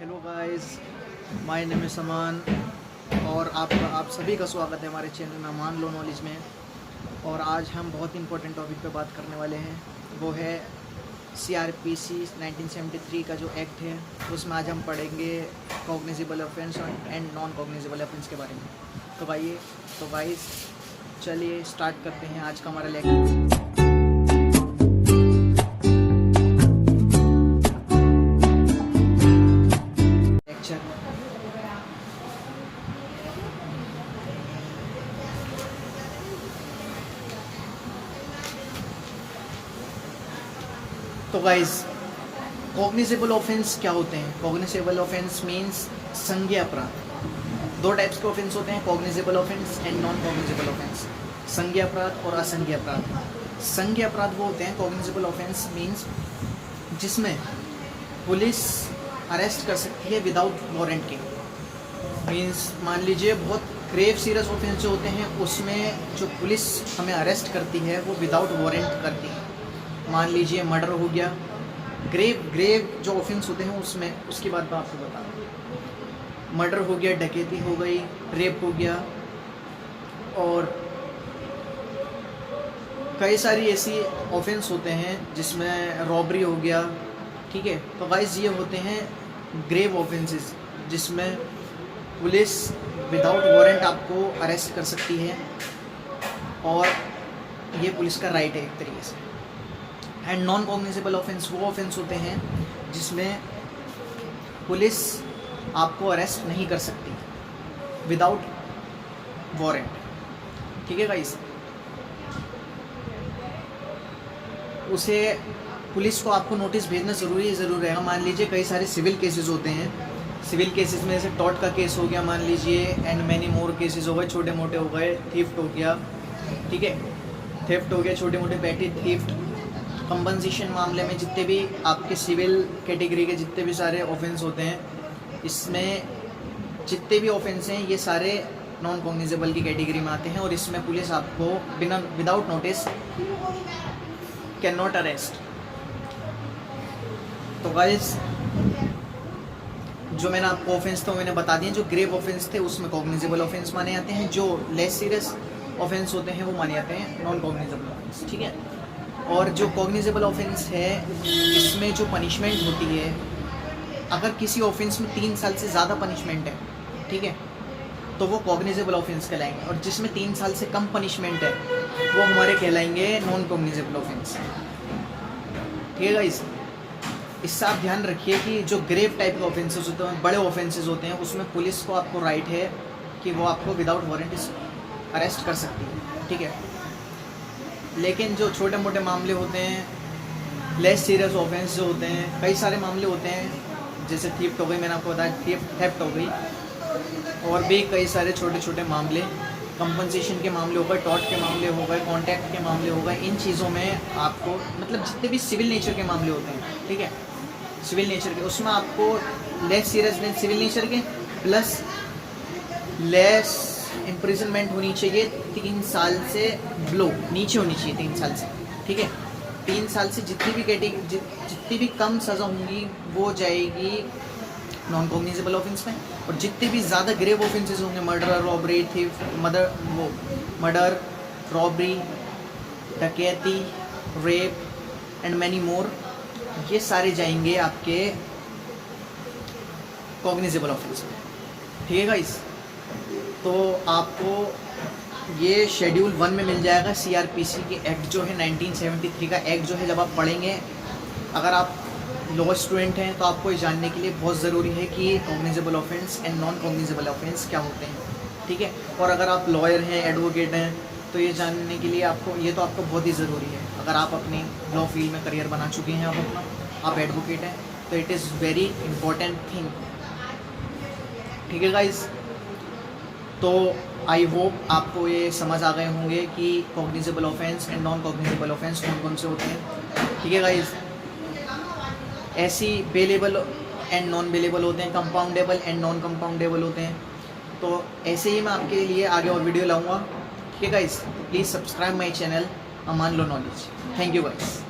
Hello guys, my name is Aman और आप सभी का स्वागत है हमारे चैनल में अमान लो नॉलेज में। और आज हम बहुत इंपॉर्टेंट टॉपिक पे बात करने वाले हैं, वो है CRPC 1973 का जो एक्ट है, उसमें आज हम पढ़ेंगे cognizable offence and non cognizable offence के बारे में। तो गाइस चलिए स्टार्ट करते हैं आज का हमारा लेक्चर। तो गाइस, कॉग्निजेबल ऑफेंस क्या होते हैं? कॉग्निजेबल ऑफेंस मींस संज्ञेय अपराध। दो टाइप्स के ऑफेंस होते हैं, cognizable offence and non cognizable offence. संज्ञेय अपराध और असंज्ञेय अपराध। संज्ञेय अपराध वो होते हैं, कॉग्निजेबल ऑफेंस मींस जिसमें पुलिस अरेस्ट कर सकती है विदाउट वारंट के। मींस मान लीजिए बहुत ग्रेव सीरियस ऑफेंस जो होते हैं उसमें जो पुलिस हमें अरेस्ट करती है वो विदाउट वारंट करती है। मान लीजिए मर्डर हो गया, ग्रेव जो ऑफेंस होते हैं उसमें, उसकी बात मैं आपको बता रहा हूँ। मर्डर हो गया, डकैती हो गई, रेप हो गया और कई सारी ऐसी ऑफेंस होते हैं जिसमें रॉबरी हो गया। ठीक है, तो गाइस ये होते हैं ग्रेव ऑफेंसेस जिसमें पुलिस विदाउट वारंट आपको अरेस्ट कर सकती है और ये पुलिस का राइट है एक तरीके से। एंड नॉन कॉग्निजेबल ऑफेंस वो ऑफेंस होते हैं जिसमें पुलिस आपको अरेस्ट नहीं कर सकती विदाउट वारंट। ठीक है गाइस, उसे पुलिस को आपको नोटिस भेजना ज़रूर रहेगा। मान लीजिए कई सारे सिविल केसेस होते हैं, सिविल केसेस में जैसे टॉर्ट का केस हो गया मान लीजिए, एंड मैनी मोर केसेस हो गए, छोटे मोटे हो गए, थीफ्ट हो गया। ठीक है, थेफ्ट हो गया, छोटे मोटे पैटी थीफ्ट। कंपनसेशन मामले में जितने भी आपके सिविल कैटेगरी के जितने भी सारे ऑफेंस होते हैं, इसमें जितने भी ऑफेंस हैं ये सारे नॉन कॉग्निजेबल की कैटेगरी में आते हैं और इसमें पुलिस आपको without notice can not arrest. तो गाइस, जो मैंने आपको ऑफेंस थे मैंने बता दिए। जो ग्रेव ऑफेंस थे उसमें कॉग्निजेबल ऑफेंस माने जाते हैं, जो लेस सीरियस ऑफेंस होते हैं वो माने जाते हैं नॉन कॉग्निजेबल ऑफेंस। ठीक है, और जो कॉग्निजेबल ऑफेंस है इसमें जो पनिशमेंट होती है, अगर किसी ऑफेंस में 3 साल से ज़्यादा पनिशमेंट है, ठीक है, तो वो कॉग्निजेबल ऑफेंस कहलाएंगे। और जिसमें 3 साल से कम पनिशमेंट है वो हमारे कहलाएंगे नॉन कॉग्निजेबल ऑफेंस। ठीक है गाइस, इससे आप ध्यान रखिए कि जो ग्रेव टाइप के ऑफेंसेस होते हैं, बड़े ऑफेंसेस होते हैं, उसमें पुलिस को आपको राइट है कि वो आपको विदाउट वारंट अरेस्ट कर सकती है। ठीक है, लेकिन जो छोटे मोटे मामले होते हैं, लेस सीरियस ऑफेंस जो होते हैं, कई सारे मामले होते हैं जैसे थीफ्ट हो गई, मैंने आपको बताया थेफ्ट हो गई, और भी कई सारे छोटे छोटे मामले, कंपनसेशन के मामले हो गए, टॉर्ट के मामले हो गए, कॉन्ट्रैक्ट के मामले हो गए। इन चीज़ों में आपको मतलब जितने भी सिविल नेचर के मामले होते हैं, ठीक है, सिविल नेचर के, उसमें आपको लेस सीरियस सिविल नेचर के प्लस लेस इम्प्रिजनमेंट होनी चाहिए, 3 साल से बिलो नीचे होनी चाहिए 3 साल से। ठीक है, 3 साल से जितनी भी कम सज़ा होंगी वो जाएगी नॉन कॉग्निजेबल ऑफेंस में, और जितने भी ज़्यादा ग्रेव ऑफेंसेस होंगे, murder, robbery, thief, murder, robbery, डकैती, रेप एंड मैनी मोर, ये सारे जाएंगे आपके कॉग्निजेबल ऑफेंस में। ठीक है गाइस, तो आपको ये शेड्यूल 1 में मिल जाएगा। CRPC के एक्ट जो है 1973 का एक्ट जो है, जब आप पढ़ेंगे, अगर आप लॉ स्टूडेंट हैं तो आपको ये जानने के लिए बहुत ज़रूरी है कि cognizable offence and non cognizable offence क्या होते हैं। ठीक है, और अगर आप लॉयर हैं, एडवोकेट हैं, तो ये जानने के लिए आपको बहुत ही ज़रूरी है। अगर आप अपनी लॉ फील्ड में करियर बना चुके हैं, आप एडवोकेट हैं, तो it is very important thing. ठीक है गाइज, तो आई होप आपको ये समझ आ गए होंगे कि cognizable offence and non cognizable offence कौन कौन से होते हैं। ठीक है गाइज, ऐसी बेलेबल एंड नॉन बेलेबल होते हैं, कंपाउंडेबल एंड नॉन कंपाउंडेबल होते हैं। तो ऐसे ही मैं आपके लिए आगे और वीडियो लाऊंगा। ठीक है guys, please subscribe my channel Aman low knowledge. Thank you guys.